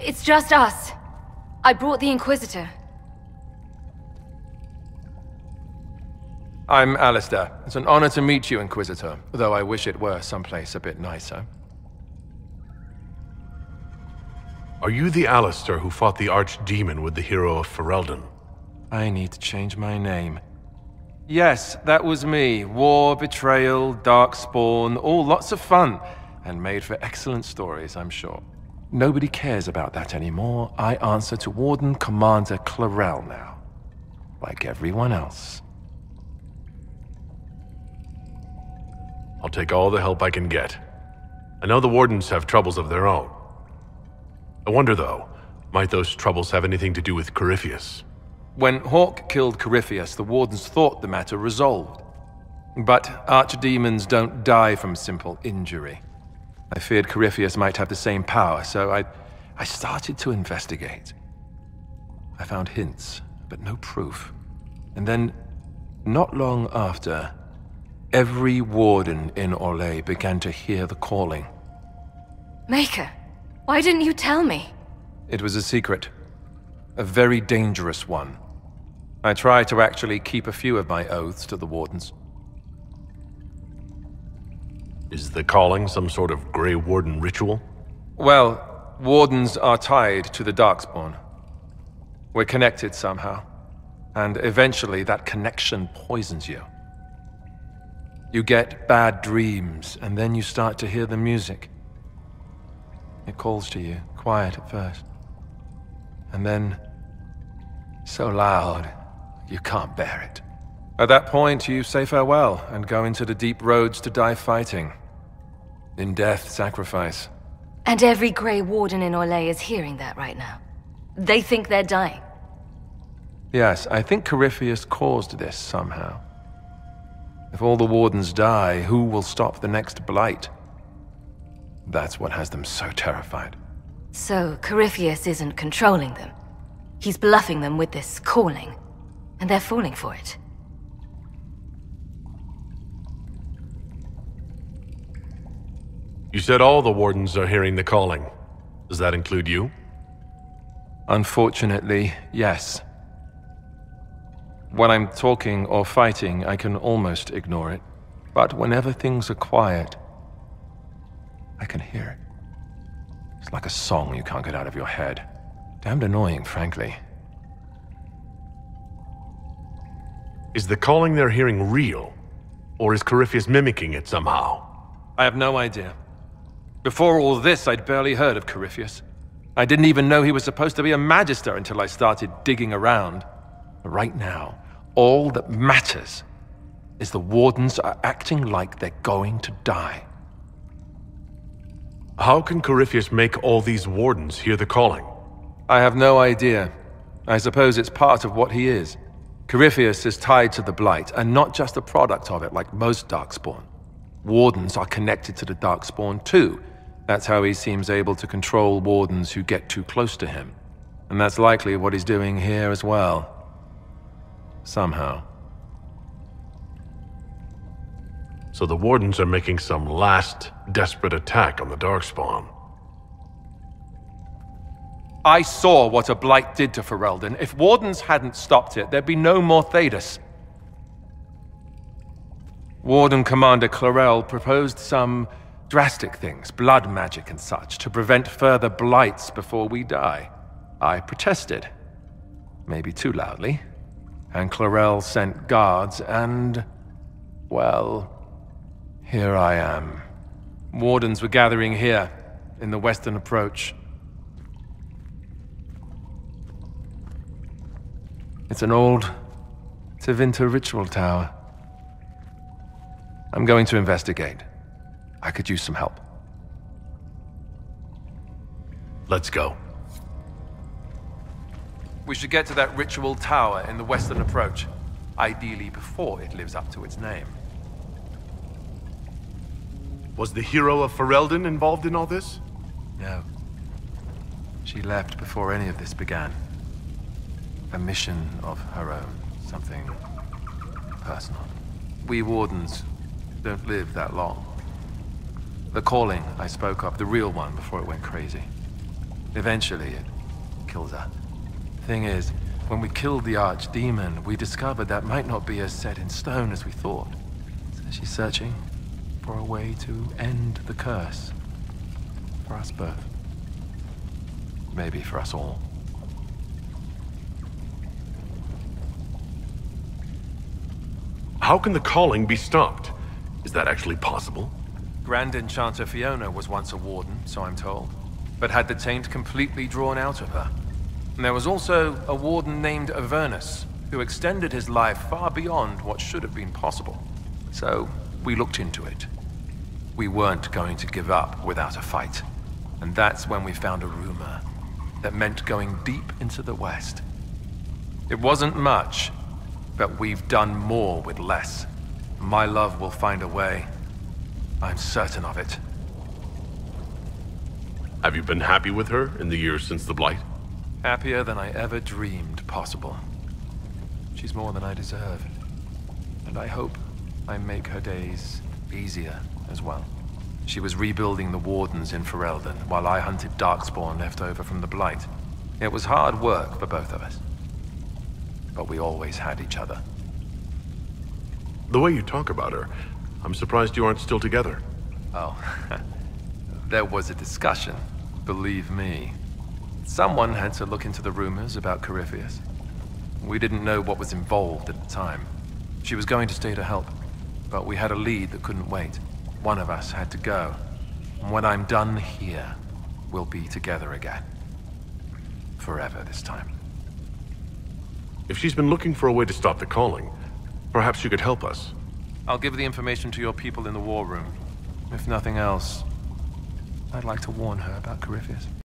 It's just us. I brought the Inquisitor. I'm Alistair. It's an honor to meet you, Inquisitor, though I wish it were someplace a bit nicer. Are you the Alistair who fought the archdemon with the hero of Ferelden? I need to change my name. Yes, that was me. War, betrayal, darkspawn, all lots of fun, and made for excellent stories, I'm sure. Nobody cares about that anymore. I answer to Warden Commander Clarel now, like everyone else. I'll take all the help I can get. I know the Wardens have troubles of their own. I wonder, though, might those troubles have anything to do with Corypheus? When Hawke killed Corypheus, the Wardens thought the matter resolved. But archdemons don't die from simple injury. I feared Corypheus might have the same power, so I started to investigate. I found hints, but no proof. And then, not long after, every Warden in Orlais began to hear the calling. Maker, why didn't you tell me? It was a secret. A very dangerous one. I tried to actually keep a few of my oaths to the Wardens. Is the calling some sort of Grey Warden ritual? Well, Wardens are tied to the Darkspawn. We're connected somehow. And eventually that connection poisons you. You get bad dreams, and then you start to hear the music. It calls to you, quiet at first. And then, so loud, you can't bear it. At that point, you say farewell and go into the deep roads to die fighting. In death, sacrifice. And every Grey Warden in Orlais is hearing that right now. They think they're dying. Yes, I think Corypheus caused this somehow. If all the Wardens die, who will stop the next blight? That's what has them so terrified. So, Corypheus isn't controlling them. He's bluffing them with this calling, and they're falling for it. You said all the Wardens are hearing the calling. Does that include you? Unfortunately, yes. When I'm talking or fighting, I can almost ignore it. But whenever things are quiet, I can hear it. It's like a song you can't get out of your head. Damned annoying, frankly. Is the calling they're hearing real? Or is Corypheus mimicking it somehow? I have no idea. Before all this, I'd barely heard of Corypheus. I didn't even know he was supposed to be a magister until I started digging around. But right now, all that matters is the Wardens are acting like they're going to die. How can Corypheus make all these Wardens hear the calling? I have no idea. I suppose it's part of what he is. Corypheus is tied to the Blight, and not just a product of it like most Darkspawn. Wardens are connected to the Darkspawn too. That's how he seems able to control Wardens who get too close to him. And that's likely what he's doing here as well. Somehow. So the Wardens are making some last, desperate attack on the Darkspawn. I saw what a Blight did to Ferelden. If Wardens hadn't stopped it, there'd be no more Thedas. Warden Commander Clarel proposed some drastic things, blood magic and such, to prevent further blights before we die. I protested. Maybe too loudly. And Clarel sent guards and... well... here I am. Wardens were gathering here, in the western approach. It's an old Tevinter ritual tower. I'm going to investigate. I could use some help. Let's go. We should get to that ritual tower in the western approach. Ideally before it lives up to its name. Was the hero of Ferelden involved in all this? No. She left before any of this began. A mission of her own. Something personal. We Wardens don't live that long. The calling I spoke of, the real one before it went crazy. Eventually, it kills her. Thing is, when we killed the archdemon, we discovered that might not be as set in stone as we thought. So she's searching for a way to end the curse. For us both. Maybe for us all. How can the calling be stopped? Is that actually possible? Grand Enchanter Fiona was once a warden, so I'm told, but had the taint completely drawn out of her. And there was also a warden named Avernus, who extended his life far beyond what should have been possible. So, we looked into it. We weren't going to give up without a fight. And that's when we found a rumor that meant going deep into the West. It wasn't much, but we've done more with less. My love will find a way. I'm certain of it. Have you been happy with her in the years since the Blight? Happier than I ever dreamed possible. She's more than I deserve. And I hope I make her days easier as well. She was rebuilding the Wardens in Ferelden, while I hunted Darkspawn left over from the Blight. It was hard work for both of us. But we always had each other. The way you talk about her, I'm surprised you aren't still together. Oh, there was a discussion, believe me. Someone had to look into the rumors about Corypheus. We didn't know what was involved at the time. She was going to stay to help, but we had a lead that couldn't wait. One of us had to go. And when I'm done here, we'll be together again. Forever this time. If she's been looking for a way to stop the calling, perhaps you could help us. I'll give the information to your people in the war room. If nothing else, I'd like to warn her about Corypheus.